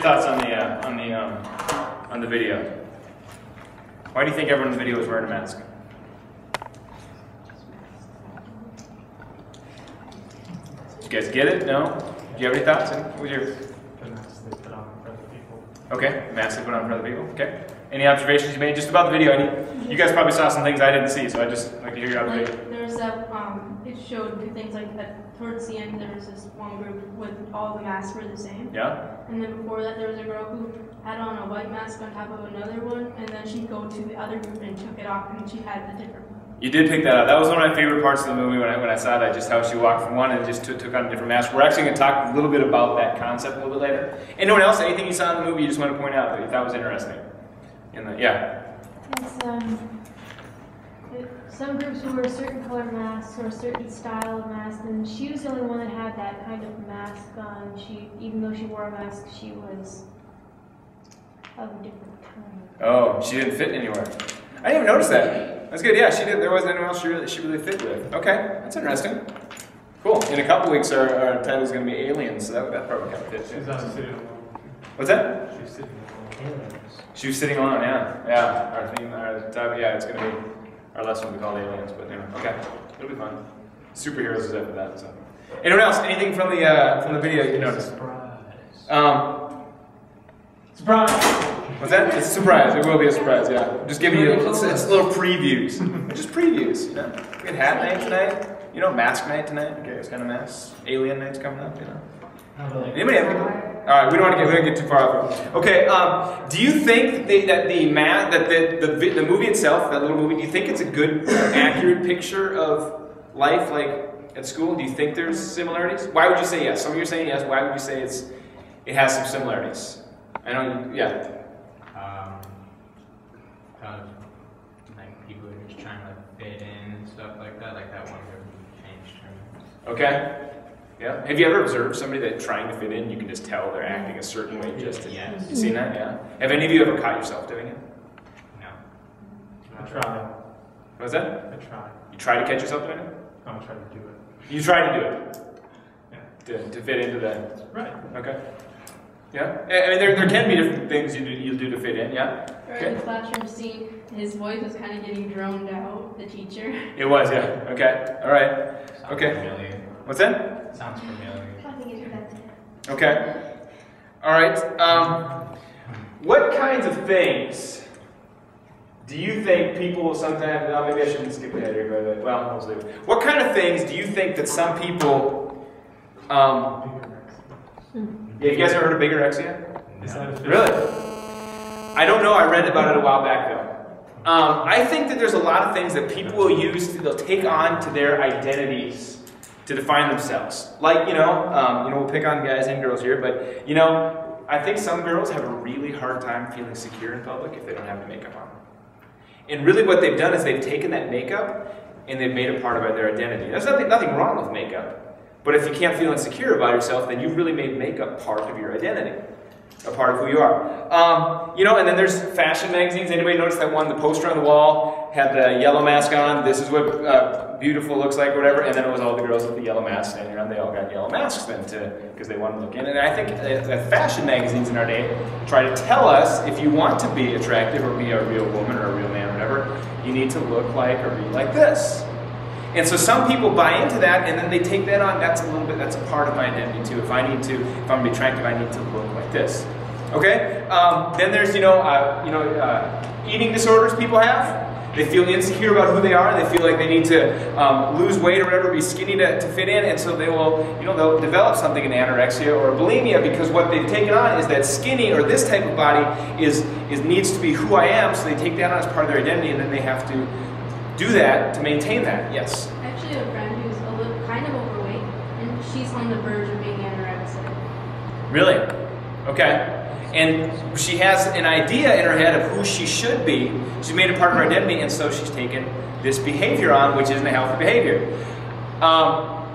your thoughts on the video? Why do you think everyone in the video was wearing a mask? Did you guys get it? No? Do you have any thoughts? What was your... The mask they put on for other people. Okay, mask they put on for other people. Okay. Any observations you made just about the video? You guys probably saw some things I didn't see, so I just like to hear your observation. Like, there was that, it showed things like that towards the end there was this one group with all the masks were the same. Yeah? And then before that there was a girl who had on a white mask on top of another one, and then she'd go to the other group and took it off and she had the different one. You did pick that up. That was one of my favorite parts of the movie when I saw that, just how she walked from one and just took on a different mask. We're actually going to talk a little bit about that concept a little bit later. Anyone else, anything you saw in the movie you just want to point out that you thought was interesting? Yeah? Some groups wore a certain color mask or a certain style of mask, and she was the only one that had that kind of mask on. Even though she wore a mask, she was of a different kind. Oh, she didn't fit anywhere. I didn't even notice that. That's good. Yeah, she did. There wasn't anyone else she really fit with. Okay, that's interesting. Cool. In a couple weeks, our title is going to be Aliens, so that probably kind of fits. She's not sitting alone. What's that? She's sitting alone. She was sitting alone. Yeah, yeah. Our theme, our title, yeah, it's going to be our lesson will be called Aliens. But anyway, okay, it'll be fun. Superheroes is after that. So, anyone else? Anything from the video you noticed? Surprise. Surprise. What's that? It's a surprise. It will be a surprise, yeah. I'm just giving you it's little previews. Just previews, you know. We had hat night tonight. You know, mask night tonight. Okay, it's kind of masks. Alien night's coming up, you know. Anybody have anything? Alright, we don't want to get too far off. Okay, do you think that the movie itself, that little movie, do you think it's a good, accurate picture of life, like at school? Do you think there's similarities? Why would you say yes? Some of you are saying yes. Why would you say it has some similarities? I know, yeah. Kind of like people are just trying to like fit in and stuff like that one group changed terms. Okay. Yeah. Have you ever observed somebody that trying to fit in, you can just tell they're acting a certain way just to... Yes. You seen that? Yeah. Have any of you ever caught yourself doing it? No. I tried. What was that? I tried. You try to catch yourself doing it? I'm trying to do it. You try to do it? Yeah. To fit into that? Right. Okay. Yeah? I mean, there can be different things you'll do to fit in, yeah? During the classroom scene, his voice was kind of getting drowned out, the teacher. It was, yeah. Okay. All right. Sounds Okay. familiar. What's that? Sounds familiar. I think it's that. Okay. All right. What kinds of things do you think people sometimes... Oh, maybe I shouldn't skip ahead here, but well, I'll leave it. What kind of things do you think that some people... Yeah, you guys ever heard of bigorexia? No. Really? I don't know. I read about it a while back, though. I think that there's a lot of things that people will use, they'll take on to their identities to define themselves. Like, we'll pick on guys and girls here, but, I think some girls have a really hard time feeling secure in public if they don't have the makeup on. And really what they've done is they've taken that makeup and they've made it part of their identity. There's nothing wrong with makeup. But if you can't feel insecure about yourself, then you've really made makeup part of your identity, a part of who you are. And then there's fashion magazines. Anybody notice that one, the poster on the wall had the yellow mask on, this is what beautiful looks like, or whatever, and then it was all the girls with the yellow masks standing around. They all got yellow masks then, because they wanted to look in. And I think that fashion magazines in our day try to tell us, if you want to be attractive or be a real woman or a real man or whatever, you need to look like or be like this. And so some people buy into that, and then they take that on. That's a part of my identity too. If I'm going to be attractive, I need to look like this. Okay? Then there's, eating disorders people have. They feel insecure about who they are. They feel like they need to lose weight or whatever, be skinny to fit in, and so they will, they'll develop something in anorexia or bulimia because what they've taken on is that skinny or this type of body needs to be who I am, so they take that on as part of their identity, and then they have to do that to maintain that. Yes? Actually, a friend who's kind of overweight, and she's on the verge of being anorexic. Really? Okay. And she has an idea in her head of who she should be. She's made it part of her identity, and so she's taken this behavior on, which isn't a healthy behavior.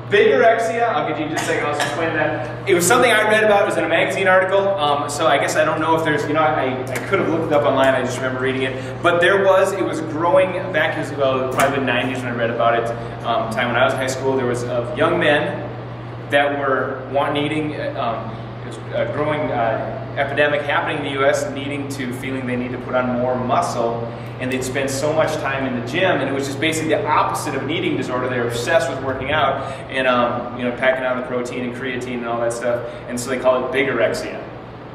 Bigorexia, I'll give you just a second, I'll explain that. It was something I read about, it was in a magazine article, so I guess I don't know if there's, I could have looked it up online, I just remember reading it. But it was growing back as well, probably the 90s when I read about it. Time when I was in high school, there was young men that were needing, growing epidemic happening in the U.S., feeling they need to put on more muscle, and they'd spend so much time in the gym, and it was just basically the opposite of an eating disorder. They were obsessed with working out and packing out the protein and creatine and all that stuff, and so they call it bigorexia,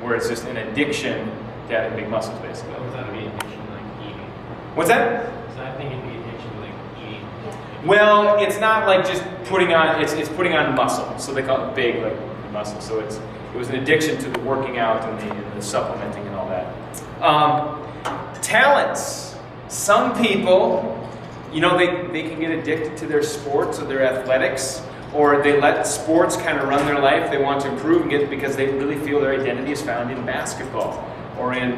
where it's just an addiction to having big muscles, basically. Was that be addiction like eating? What's that? So I think it'd be addiction like eating. Well, it's not like just putting on, it's putting on muscle. So they call it big, like muscle. So it was an addiction to the working out and the supplementing and all that. Talents. Some people, they can get addicted to their sports or their athletics, or they let sports kind of run their life. They want to improve and get because they really feel their identity is found in basketball or in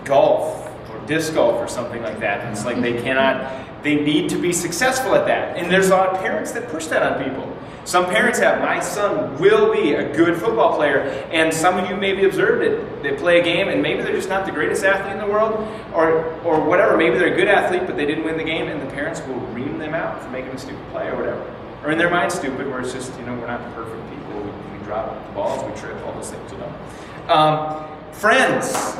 golf or disc golf or something like that. And it's like they need to be successful at that. And there's a lot of parents that push that on people. Some parents have, my son will be a good football player, and some of you maybe observed it. They play a game, and maybe they're just not the greatest athlete in the world, or whatever. Maybe they're a good athlete, but they didn't win the game, and the parents will ream them out for making a stupid play or whatever. Or in their mind, stupid, where it's just, we're not perfect people. We drop the balls, we trip, all those things, Friends.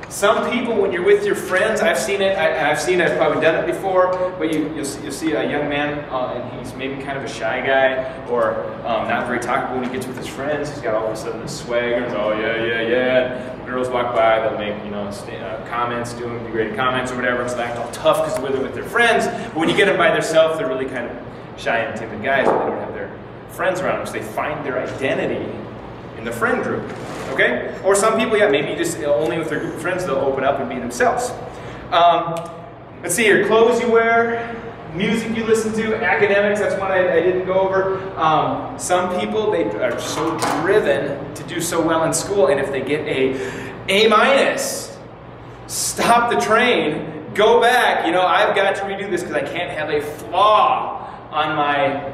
Some people, when you're with your friends, I've seen it, I've probably done it before, but you'll see a young man, and he's maybe kind of a shy guy, or not very talkable when he gets with his friends. He's got all of a sudden this swagger, and and girls walk by, they'll make, comments, doing degrading comments or whatever, and so they act all tough because they're with their friends, but when you get them by themselves, they're really kind of shy and timid guys, but they don't have their friends around them, so they find their identity in the friend group. Okay? Or some people, maybe just only with their group of friends they'll open up and be themselves. Let's see here, clothes you wear, music you listen to, academics, that's one I didn't go over. Some people, they are so driven to do so well in school, and if they get A-, stop the train, go back, I've got to redo this because I can't have a flaw on my,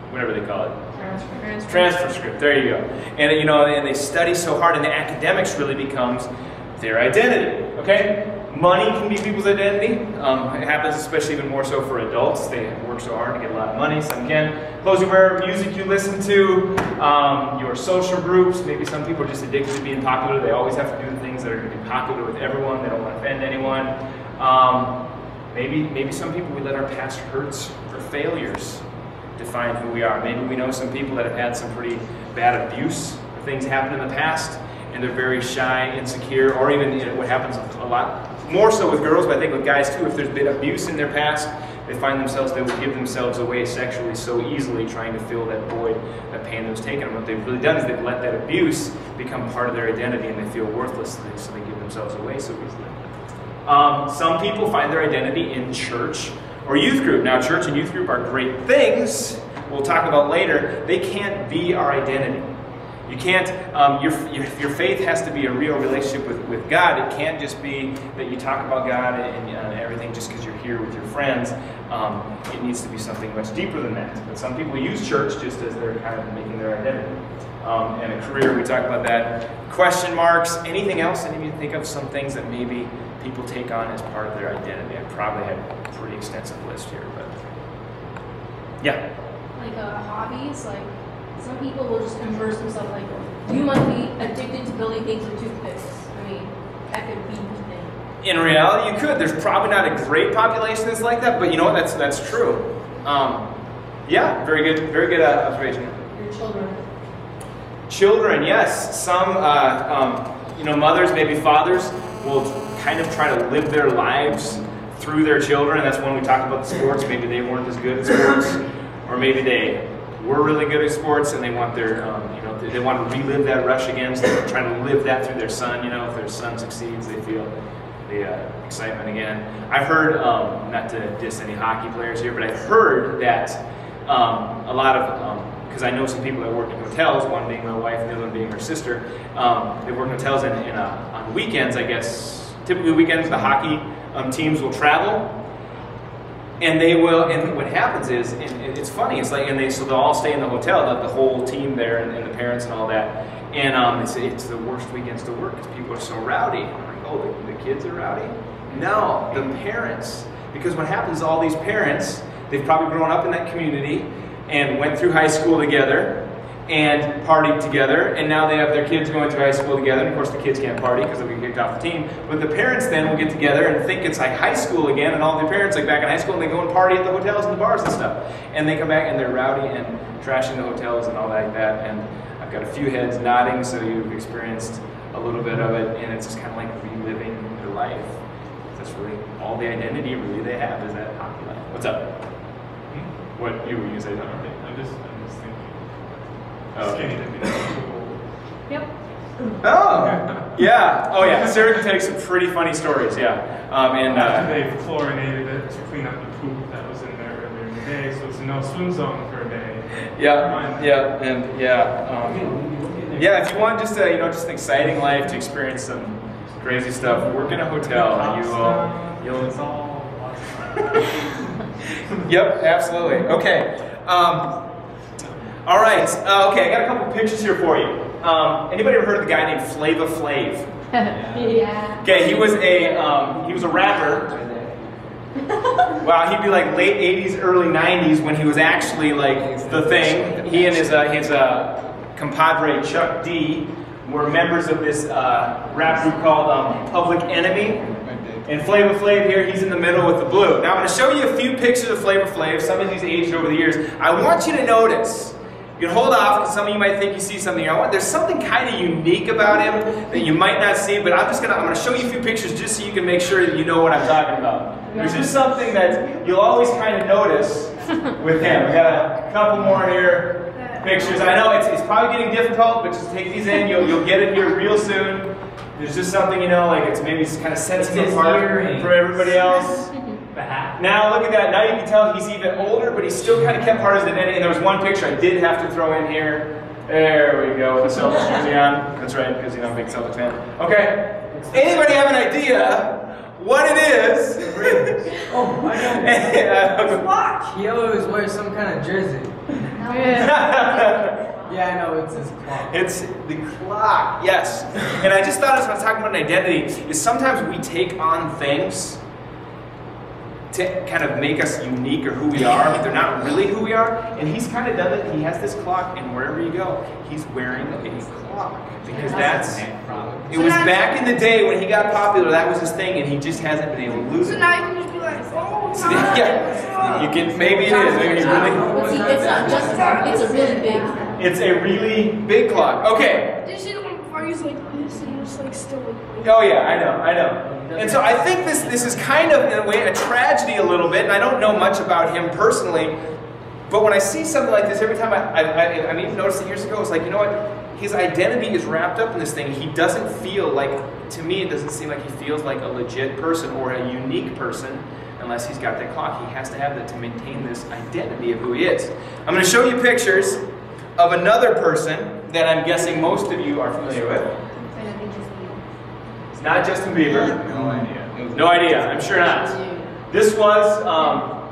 whatever they call it. Transfer script, there you go. And and they study so hard, and the academics really becomes their identity, okay? Money can be people's identity. It happens especially even more so for adults. They work so hard to get a lot of money, some can. Clothes you wear, music you listen to, your social groups. Maybe some people are just addicted to being popular. They always have to do the things that are going to be popular with everyone. They don't want to offend anyone. Maybe some people, we let our past hurts or failures define who we are. Maybe we know some people that have had some pretty bad abuse or things happen in the past, and they're very shy, insecure, or even what happens a lot more so with girls, but I think with guys too, if there's been abuse in their past, they find themselves, they will give themselves away sexually so easily, trying to fill that void, that pain that was taken. And what they've really done is they've let that abuse become part of their identity, and they feel worthless, so they give themselves away so easily. Some people find their identity in church or youth group. Now, church and youth group are great things. We'll talk about later. They can't be our identity. You can't, your faith has to be a real relationship with God. It can't just be that you talk about God and everything just because you're here with your friends. It needs to be something much deeper than that. But some people use church just as they're kind of making their identity. And a career, we talk about that. Question marks, anything else? Any of you think of some things that maybe people take on as part of their identity? I probably had a pretty extensive list here, but yeah. Like hobbies, like some people will just immerse themselves, like you might be addicted to building things with toothpicks. I mean, that could be the thing. In reality, you could. There's probably not a great population that's like that, but you know what? That's true. Yeah, very good observation. Your children. Children, yes. Some, mothers, maybe fathers, will kind of try to live their lives through their children. That's when we talk about the sports. Maybe they weren't as good at sports, or maybe they were really good at sports and they want their, they want to relive that rush again. So they're trying to live that through their son. If their son succeeds, they feel the excitement again. I've heard, not to diss any hockey players here, but I've heard that a lot of, because I know some people that work in hotels, one being my wife and the other one being her sister, they work in hotels, and on weekends, I guess, typically weekends, the hockey teams will travel, and they will, and what happens is, and it's funny, it's like, so they'll all stay in the hotel, the whole team there, and the parents and all that, and they say it's the worst weekends to work because people are so rowdy. I'm like, oh, the kids are rowdy? No, the parents, because what happens is all these parents, they've probably grown up in that community and went through high school together, and partied together, and now they have their kids going through high school together, and of course the kids can't party because they'll be kicked off the team, but the parents then will get together and think it's like high school again, and all the parents like back in high school, and they go and party at the hotels and the bars and stuff, and they come back and they're rowdy and trashing the hotels and all like that, and I've got a few heads nodding, so you've experienced a little bit of it, and it's just kind of like reliving their life. That's really all the identity really they have is that hockey life. What's up? What you were going to say something? I'm just thinking. Oh. Skinny dipping. Yep. Oh, yeah. Oh, yeah. Sarah can tell you some pretty funny stories, yeah. After they chlorinated it to clean up the poop that was in there earlier in the day, so it's a no swim zone for a day. Yeah, yeah, and yeah. Yeah, if you want just a, just an exciting life to experience some crazy stuff, work in a hotel and you'll. It's all. Yep, absolutely. Okay. All right. Okay, I got a couple pictures here for you. Anybody ever heard of the guy named Flava Flav? Yeah. Okay, he was a rapper. Wow, he'd be like late 80s, early 90s when he was actually like the thing. He and his compadre Chuck D were members of this rap group called Public Enemy. And Flava Flav here, he's in the middle with the blue. Now I'm going to show you a few pictures of Flava Flav. Some of these aged over the years. I want you to notice. You can hold off because some of you might think you see something. There's something kind of unique about him that you might not see, but I'm going to show you a few pictures just so you can make sure that you know what I'm talking about. There's just something that you'll always kind of notice with him. We got a couple more here pictures. I know it's probably getting difficult, but just take these in. You'll get it here real soon. There's just something, like it's maybe kind of sets him apart from everybody else. The hat. Now look at that. Now you can tell he's even older, but he still kind of kept part of his identity. And there was one picture I did have to throw in here. There we go, with the Celtics jersey on. That's right, because I'm a big Celtics fan. Okay. Anybody have an idea what it is? Oh, I know. It's watch. He always wears some kind of jersey. Yeah, I know, it's his clock. It's the clock, yes. And I just thought as I was talking about an identity, is sometimes we take on things to kind of make us unique or who we are, but they're not really who we are. And he's kind of done it. He has this clock, and wherever you go, he's wearing a clock. Because it was back in the day when he got popular, that was his thing, and he just hasn't been able to lose it. So now you can just be like, oh, So, yeah, you can, maybe it is. Maybe But see, it's not just, it's a really big. It's a really big clock. Okay. Did you see the one before he was like this and he was like still like. Oh yeah, I know. And so I think this is kind of, in a way, a tragedy a little bit, and I don't know much about him personally, but when I see something like this, every time I even noticed it years ago, it's like, you know what, his identity is wrapped up in this thing. He doesn't feel like, to me, it doesn't seem like he feels like a legit person or a unique person unless he's got that clock. He has to have that to maintain this identity of who he is. I'm going to show you pictures of another person that I'm guessing most of you are familiar with. It's not Justin Bieber. No idea. No idea. I'm sure not. This was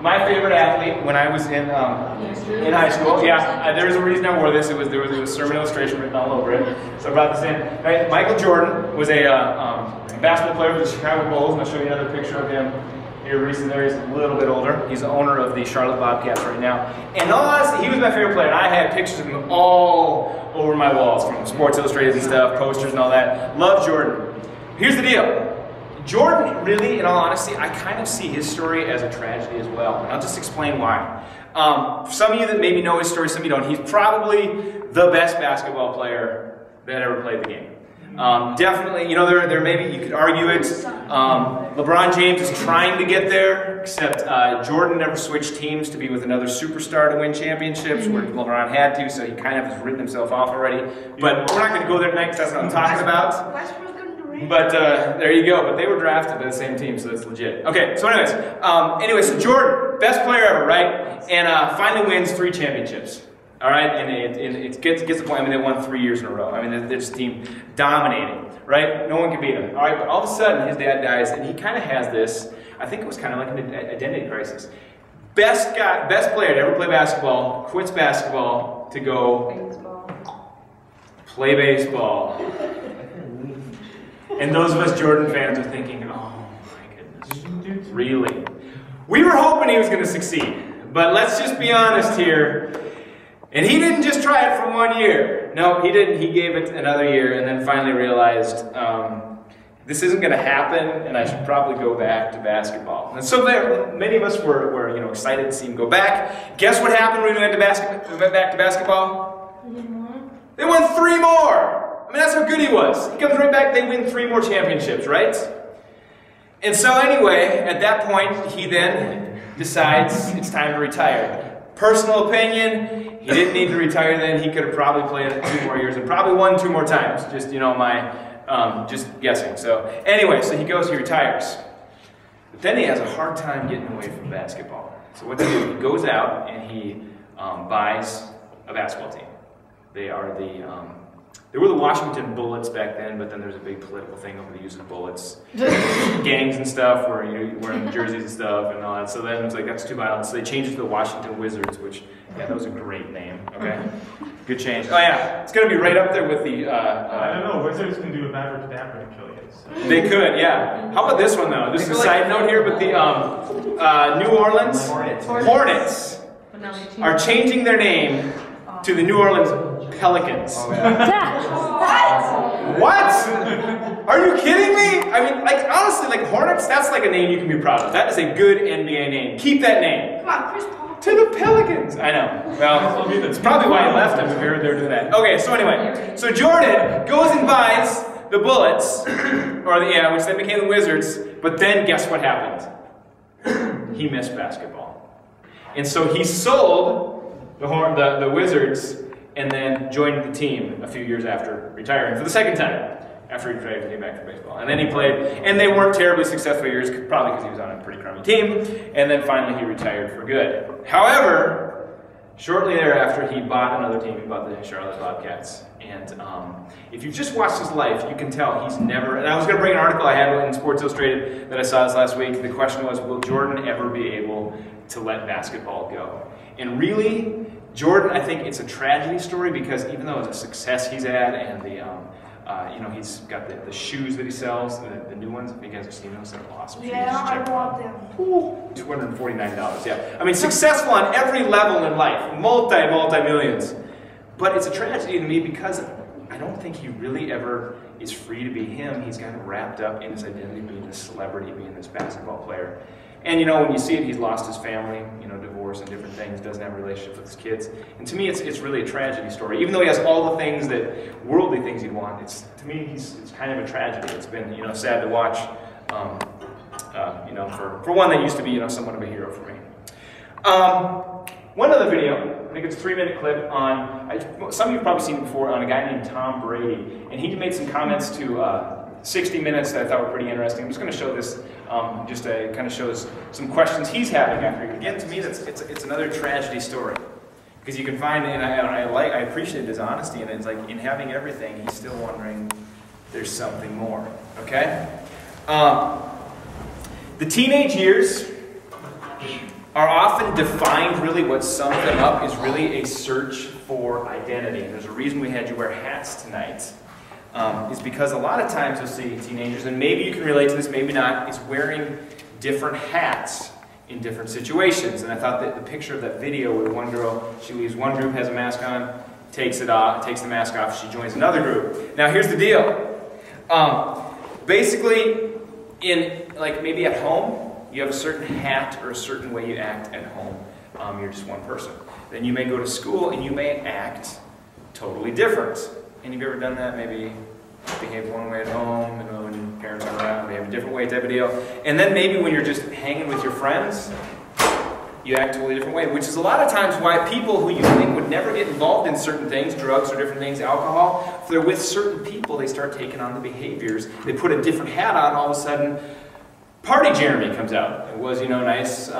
my favorite athlete when I was in high school. Yeah, there's a reason I wore this. There was a sermon illustration written all over it. So I brought this in. Right? Michael Jordan was a basketball player for the Chicago Bulls, and I'll show you another picture of him here recently. There, he's a little bit older. He's the owner of the Charlotte Bobcats right now. And honestly, he was my favorite player. And I had pictures of him all over my walls, from Sports Illustrated and stuff, posters and all that. Love Jordan. Here's the deal. Jordan, really, in all honesty, I kind of see his story as a tragedy as well. And I'll just explain why. Some of you that maybe know his story, some of you don't. He's probably the best basketball player that ever played the game. Definitely, there maybe you could argue it. LeBron James is trying to get there, except Jordan never switched teams to be with another superstar to win championships, where LeBron had to, so he kind of has written himself off already. But we're not going to go there tonight because that's what I'm talking about. But there you go. But they were drafted by the same team, so that's legit. Okay, so anyways, so Jordan, best player ever, right? And finally wins 3 championships. All right, and it gets the point. I mean, they won 3 years in a row. I mean, they're just team dominating, right? No one can beat them. All right, but all of a sudden, his dad dies, and he kind of has this. I think it was kind of like an identity crisis. Best player to ever play basketball, quits basketball to go play baseball. And those of us Jordan fans are thinking, oh my goodness, really? We were hoping he was going to succeed, but let's just be honest here. And he didn't just try it for 1 year. No, he didn't. He gave it another year and then finally realized this isn't going to happen and I should probably go back to basketball. And so many of us were excited to see him go back. Guess what happened when we went back to basketball? They won 3 more. I mean, that's how good he was. He comes right back, they win 3 more championships, right? And so anyway, at that point, he then decides it's time to retire. Personal opinion, he didn't need to retire then. He could have probably played it 2 more years and probably won 2 more times. Just, just guessing. So anyway, so he retires. But then he has a hard time getting away from basketball. So what does he do? He goes out and he buys a basketball team. They were the Washington Bullets back then, but then there's a big political thing over the use of bullets. Gangs and stuff, where wearing jerseys and stuff and all that. So then it's like, that's too violent. So they changed it to the Washington Wizards, which, yeah, that was a great name, okay? Good change. Oh yeah, it's going to be right up there with the... I don't know, Wizards can do a Abracadabra to kill you. So. They could, yeah. How about this one, though? This is a side note here, but the New Orleans Hornets are changing their name to the New Orleans Pelicans. Oh, yeah. What? Are you kidding me? I mean, like, honestly, like, Hornets, that's like a name you can be proud of. That is a good NBA name. Keep that name. Come on, Chris Paul. To the Pelicans. I know. Well, it's probably why he left them if they're doing that. Okay, so anyway. So Jordan goes and buys the Bullets, which then became the Wizards, but then guess what happened? He missed basketball. And so he sold the Wizards and then joined the team a few years after retiring for the second time. After he retired, he came back to baseball. And then he played, and they weren't terribly successful years, probably because he was on a pretty crummy team, and then finally he retired for good. However, shortly thereafter, he bought another team. He bought the Charlotte Bobcats. And if you've just watched his life, you can tell he's never, and I was going to bring an article I had in Sports Illustrated that I saw this last week. The question was, will Jordan ever be able to let basketball go? And really, Jordan, I think it's a tragedy story because even though it's a success he's had and the, he's got the shoes that he sells, the new ones, if you guys have seen those, they're awesome shoes. Yeah, I bought them. $249, yeah. I mean, successful on every level in life, multi-millions. But it's a tragedy to me because I don't think he really ever is free to be him. He's kind of wrapped up in his identity being this celebrity, being this basketball player. And when you see it, he's lost his family, divorce and different things, doesn't have a relationship with his kids. And to me, it's really a tragedy story. Even though he has all the things worldly things he'd want, to me, it's kind of a tragedy. It's been, sad to watch, for one that used to be, somewhat of a hero for me. One other video, I think it's a 3-minute clip on, some of you have probably seen it before, on a guy named Tom Brady. And he made some comments to 60 Minutes that I thought were pretty interesting. I'm just going to show this, just to kind of shows some questions he's having after. Again, to me, it's another tragedy story. Because you can find, and I appreciate his honesty, and it's like, in having everything, he's still wondering there's something more, okay? The teenage years are often defined, really what sums them up is really a search for identity. There's a reason we had you wear hats tonight. Is because a lot of times you'll see teenagers, and maybe you can relate to this, maybe not, is wearing different hats in different situations. And I thought that the picture of that video where one girl, she leaves one group, has a mask on, takes it off, takes the mask off, she joins another group. Now here's the deal. Basically, maybe at home, you have a certain hat or a certain way you act at home. You're just one person. Then you may go to school and you may act totally different. And have you ever done that? Maybe behave one way at home, and when your parents are around, behave a different way type of deal. And then maybe when you're just hanging with your friends, you act a totally different way, which is a lot of times why people who you think would never get involved in certain things, drugs or different things, alcohol, if they're with certain people, they start taking on the behaviors. They put a different hat on, all of a sudden, Party Jeremy comes out. It was, nice,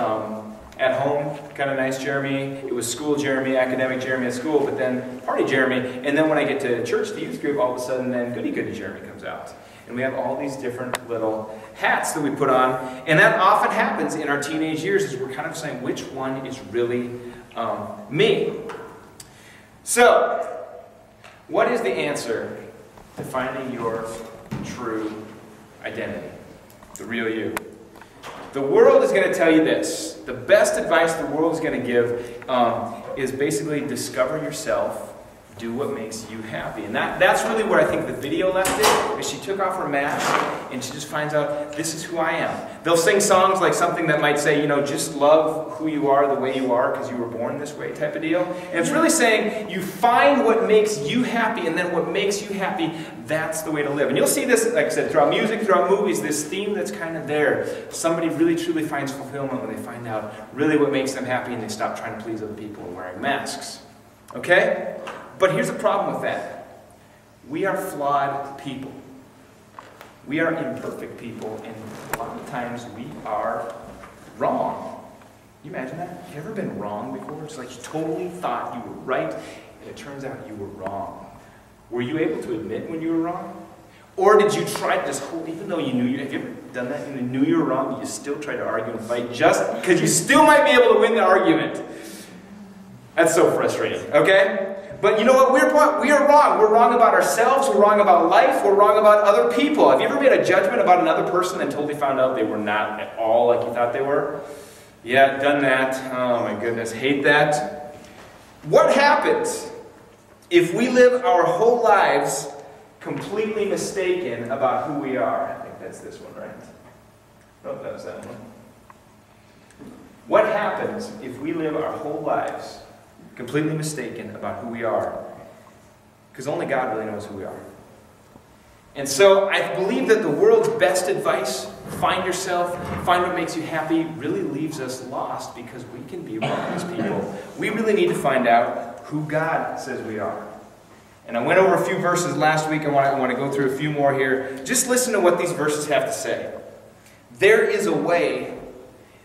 at home, kind of nice Jeremy. It was school Jeremy, academic Jeremy at school, but then Party Jeremy. And then when I get to church, the youth group, all of a sudden then Goody Jeremy comes out. And we have all these different little hats that we put on. And that often happens in our teenage years is we're kind of saying which one is really me. So, what is the answer to finding your true identity? The real you. The world is going to tell you this. The best advice the world is going to give is basically discover yourself, do what makes you happy. And that's really where I think the video left it, is she took off her mask and she just finds out, this is who I am. They'll sing songs like something that might say, you know, just love who you are the way you are because you were born this way type of deal. And it's really saying you find what makes you happy, and then what makes you happy, that's the way to live. And you'll see this, like I said, throughout music, throughout movies, this theme that's kind of there. Somebody really truly finds fulfillment when they find out really what makes them happy and they stop trying to please other people and wearing masks. Okay? But here's the problem with that. We are flawed people. We are imperfect people, and a lot of times we are wrong. Can you imagine that? Have you ever been wrong before? It's like you totally thought you were right, and it turns out you were wrong. Were you able to admit when you were wrong? Or did you try to just hold, even though you knew you, have you ever done that? You knew you were wrong, but you still tried to argue and fight just because you still might be able to win the argument? That's so frustrating, okay? But you know what? We are wrong. We're wrong about ourselves. We're wrong about life. We're wrong about other people. Have you ever made a judgment about another person and totally found out they were not at all like you thought they were? Yeah, done that. Oh my goodness, hate that. What happens if we live our whole lives completely mistaken about who we are? I think that's this one, right? Oh, that was that one. What happens if we live our whole lives completely mistaken about who we are? Because only God really knows who we are. And so I believe that the world's best advice, find yourself, find what makes you happy, really leaves us lost because we can be wrong as people. We really need to find out who God says we are. And I went over a few verses last week. I want to go through a few more here. Just listen to what these verses have to say. There is a way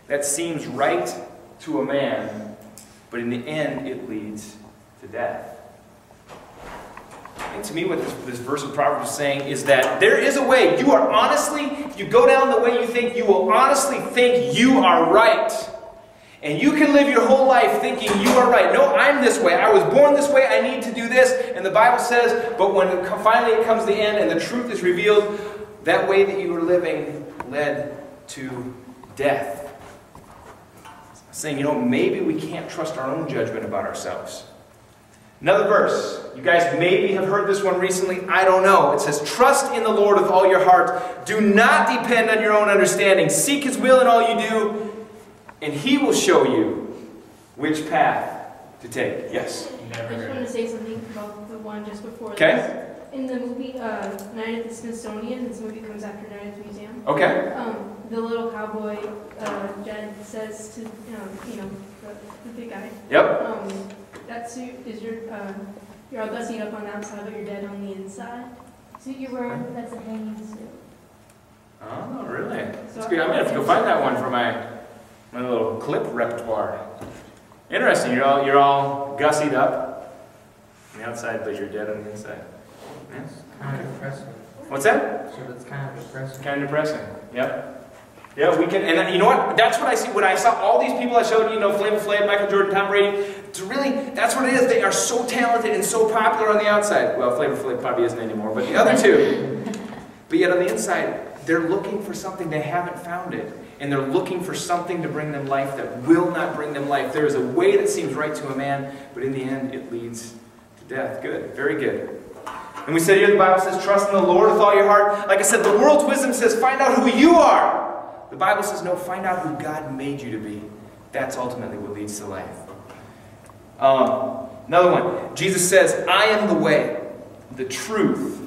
that seems right to a man, but in the end, it leads to death. And to me, what this verse of Proverbs is saying is that there is a way. You are honestly, if you go down the way you think, you will honestly think you are right. And you can live your whole life thinking you are right. No, I'm this way. I was born this way. I need to do this. And the Bible says, but when finally it comes to the end and the truth is revealed, that way that you were living led to death. Saying, you know, maybe we can't trust our own judgment about ourselves. Another verse. You guys maybe have heard this one recently. I don't know. It says, trust in the Lord with all your heart. Do not depend on your own understanding. Seek His will in all you do, and He will show you which path to take. Yes? I just want to say something about the one just before Okay. this. In the movie Night at the Smithsonian, this movie comes after Night at the Museum. Okay. The little cowboy, Jed, says to, the big guy. Yep. That suit is you're all gussied up on the outside, but you're dead on the inside. Suit you're wearing, that's a hanging suit. Oh, really? That's good. I'm going to have to go find that one for my little clip repertoire. Interesting. You're all gussied up on the outside, but you're dead on the inside. Yeah. Kind of depressing. What's that? So that's kind of depressing. Kind of depressing. Yep. Yeah, we can, and you know what? That's what I see when I saw all these people I showed you, Flavor Flav, Michael Jordan, Tom Brady. It's really, that's what it is. They are so talented and so popular on the outside. Well, Flavor Flav probably isn't anymore, but the other two. But yet on the inside, they're looking for something. They haven't found it. And they're looking for something to bring them life that will not bring them life. There is a way that seems right to a man, but in the end, it leads to death. Good. Very good. And we said here, the Bible says, trust in the Lord with all your heart. Like I said, the world's wisdom says, find out who you are. The Bible says, no, find out who God made you to be. That's ultimately what leads to life. Another one. Jesus says, I am the way, the truth,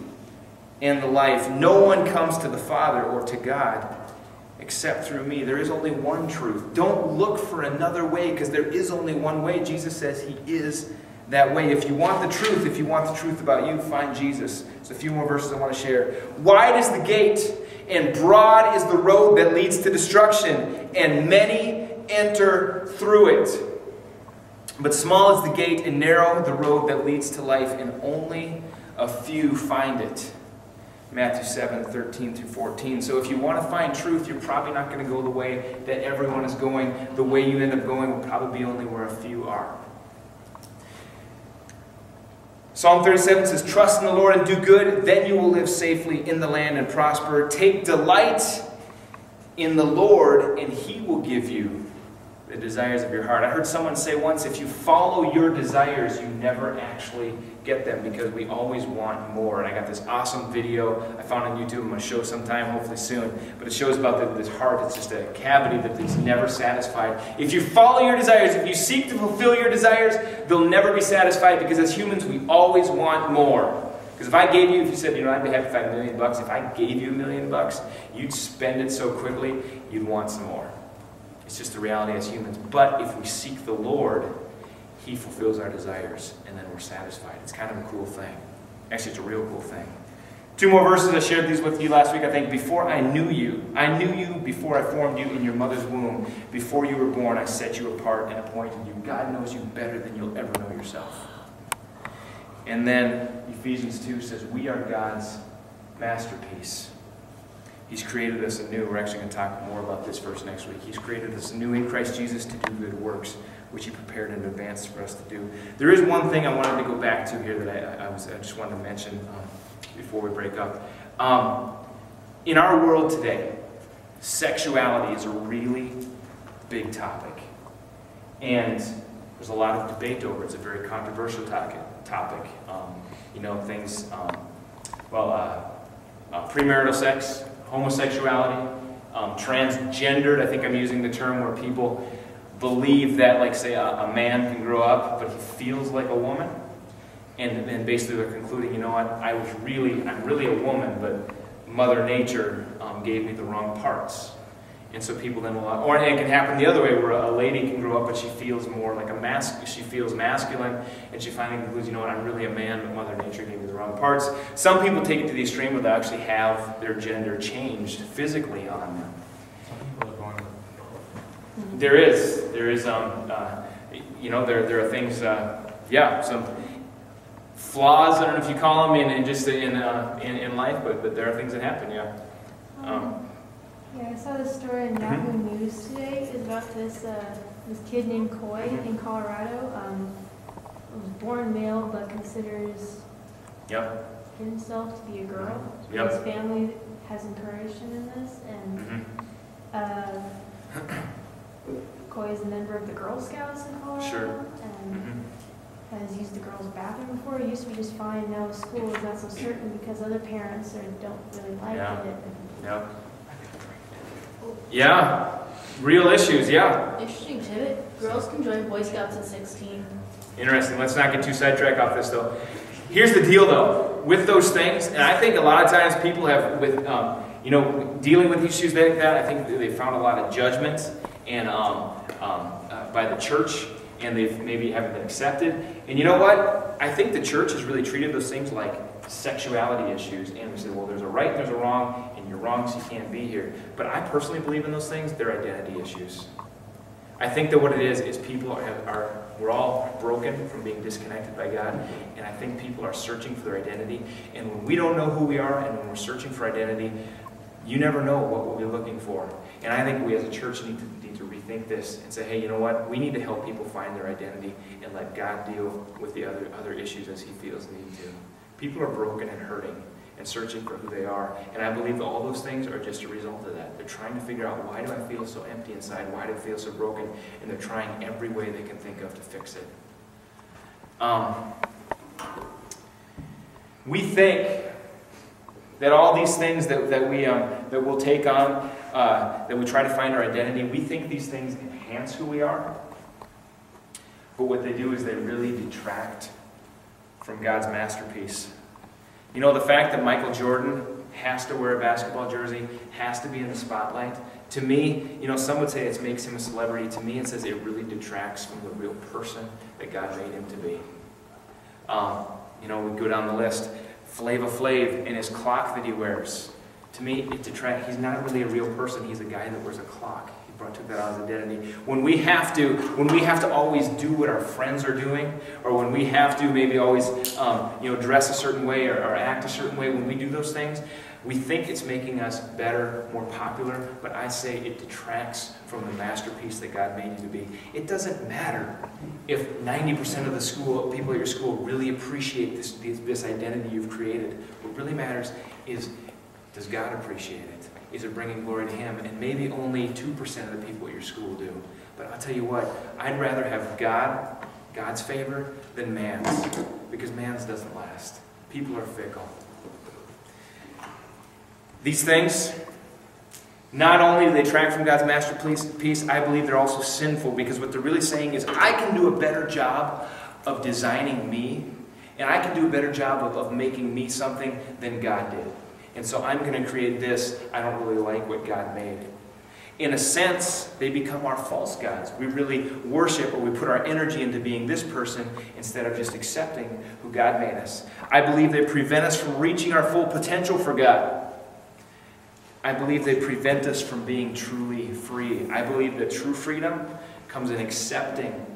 and the life. No one comes to the Father or to God except through me. There is only one truth. Don't look for another way, because there is only one way. Jesus says He is that way. If you want the truth about you, find Jesus. There's a few more verses I want to share. Wide is the gate, and broad is the road that leads to destruction, and many enter through it. But small is the gate, and narrow the road that leads to life, and only a few find it. Matthew 7:13-14. So if you want to find truth, you're probably not going to go the way that everyone is going. The way you end up going will probably be only where a few are. Psalm 37 says, trust in the Lord and do good, then you will live safely in the land and prosper. Take delight in the Lord, and He will give you the desires of your heart. I heard someone say once, if you follow your desires, you never actually get them, because we always want more. And I got this awesome video I found on YouTube. I'm going to show sometime, hopefully soon. But it shows about this heart. It's just a cavity that is never satisfied. If you follow your desires, if you seek to fulfill your desires, they'll never be satisfied, because as humans, we always want more. Because if I gave you, if you said, I'd be happy if I had $1 million, if I gave you $1 million, you'd spend it so quickly, you'd want some more. It's just the reality as humans. But if we seek the Lord, He fulfills our desires, and then we're satisfied. It's kind of a cool thing. Actually, it's a real cool thing. 2 more verses. I shared these with you last week, I think. Before I knew you before I formed you in your mother's womb. Before you were born, I set you apart and appointed you. God knows you better than you'll ever know yourself. And then Ephesians 2 says, we are God's masterpiece. He's created us anew. We're actually going to talk more about this verse next week. He's created us anew in Christ Jesus to do good works, which He prepared in advance for us to do. There is one thing I wanted to go back to here that I just wanted to mention before we break up. In our world today, sexuality is a really big topic. And there's a lot of debate over it. It's a very controversial topic. Things, premarital sex, homosexuality, transgendered. I think I'm using the term where people believe that, like, say, a man can grow up, but he feels like a woman. And then basically they're concluding, you know what, I'm really a woman, but Mother Nature gave me the wrong parts. And so people then will, or it can happen the other way, where a lady can grow up, but she feels more like she feels masculine, and she finally concludes, you know what, I'm really a man, but Mother Nature gave me the wrong parts. Some people take it to the extreme where they actually have their gender changed physically on them. Some people are born with both. There is, there are things, some flaws, I don't know if you call them, in life, but there are things that happen, yeah. Yeah, I saw this story in Yahoo News today. It's about this kid named Coy in Colorado. Was born male, but considers himself to be a girl. Yep. His family has encouraged him in this, and Coy is a member of the Girl Scouts in Colorado. Sure. And has used the girls' bathroom before. It used to be just fine. Now school is not so certain because other parents don't really like it. Yeah. Yeah, real issues, yeah. Interesting tidbit. Girls can join Boy Scouts at 16. Interesting. Let's not get too sidetracked off this, though. Here's the deal, though. With those things, and I think a lot of times people have, with dealing with issues like that, I think they found a lot of judgment and by the church, and they maybe haven't been accepted. And you know what? I think the church has really treated those things like sexuality issues, and we say, well, there's a right and there's a wrong, and you're wrong, so you can't be here. But I personally believe in those things. They're identity issues. I think that what it is people we're all broken from being disconnected by God, and I think people are searching for their identity. And when we don't know who we are, and when we're searching for identity, you never know what we'll be looking for. And I think we as a church need to rethink this and say, hey, you know what? We need to help people find their identity and let God deal with the other issues as He feels need to. People are broken and hurting and searching for who they are. And I believe that all those things are just a result of that. They're trying to figure out, why do I feel so empty inside? Why do I feel so broken? And they're trying every way they can think of to fix it. We think that all these things that we'll take on, that we try to find our identity, we think these things enhance who we are. But what they do is they really detract from God's masterpiece. You know, the fact that Michael Jordan has to wear a basketball jersey, has to be in the spotlight, to me, some would say it makes him a celebrity. To me, it says it really detracts from the real person that God made him to be. We go down the list. Flava Flav and his clock that he wears. To me, it detracts. He's not really a real person. He's a guy that wears a clock. He took that out of his identity. When we have to always do what our friends are doing, or when we have to maybe always dress a certain way or act a certain way, when we do those things, we think it's making us better, more popular, but I say it detracts from the masterpiece that God made you to be. It doesn't matter if 90% of the people at your school really appreciate this identity you've created. What really matters is, does God appreciate it? is it bringing glory to Him? And maybe only 2% of the people at your school do. But I'll tell you what, I'd rather have God's favor than man's, because man's doesn't last. People are fickle. These things, not only do they detract from God's masterpiece, I believe they're also sinful, because what they're really saying is, I can do a better job of designing me, and I can do a better job of making me something than God did. And so I'm going to create this. I don't really like what God made. In a sense, they become our false gods. We really worship, or we put our energy into being this person instead of just accepting who God made us. I believe they prevent us from reaching our full potential for God. I believe they prevent us from being truly free. I believe that true freedom comes in accepting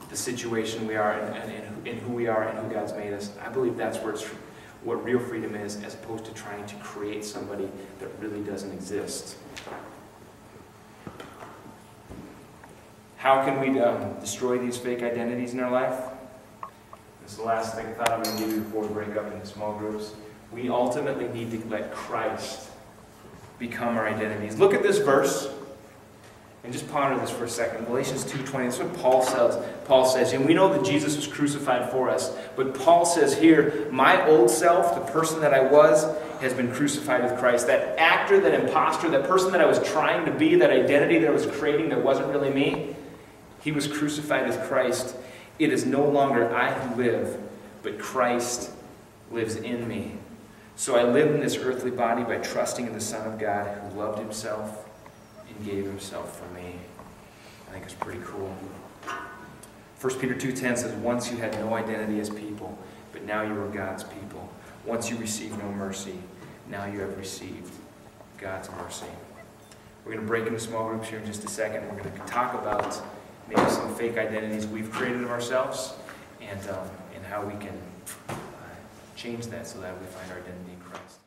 the situation we are and who we are and who God's made us. I believe that's what real freedom is, as opposed to trying to create somebody that really doesn't exist. How can we destroy these fake identities in our life? This is the last thing I thought I'm going to give you before we break up into small groups. We ultimately need to let Christ become our identities. Look at this verse and just ponder this for a second. Galatians 2:20, that's what Paul says. And we know that Jesus was crucified for us. But Paul says here, my old self, the person that I was, has been crucified with Christ. That actor, that imposter, that person that I was trying to be, that identity that I was creating that wasn't really me, he was crucified with Christ. It is no longer I who live, but Christ lives in me. So I live in this earthly body by trusting in the Son of God who loved himself and gave himself for me. I think it's pretty cool. 1 Peter 2:10 says, once you had no identity as people, but now you are God's people. Once you received no mercy, now you have received God's mercy. We're going to break into small groups here in just a second. We're going to talk about maybe some fake identities we've created of ourselves, and how we can change that so that we find our identity in Christ.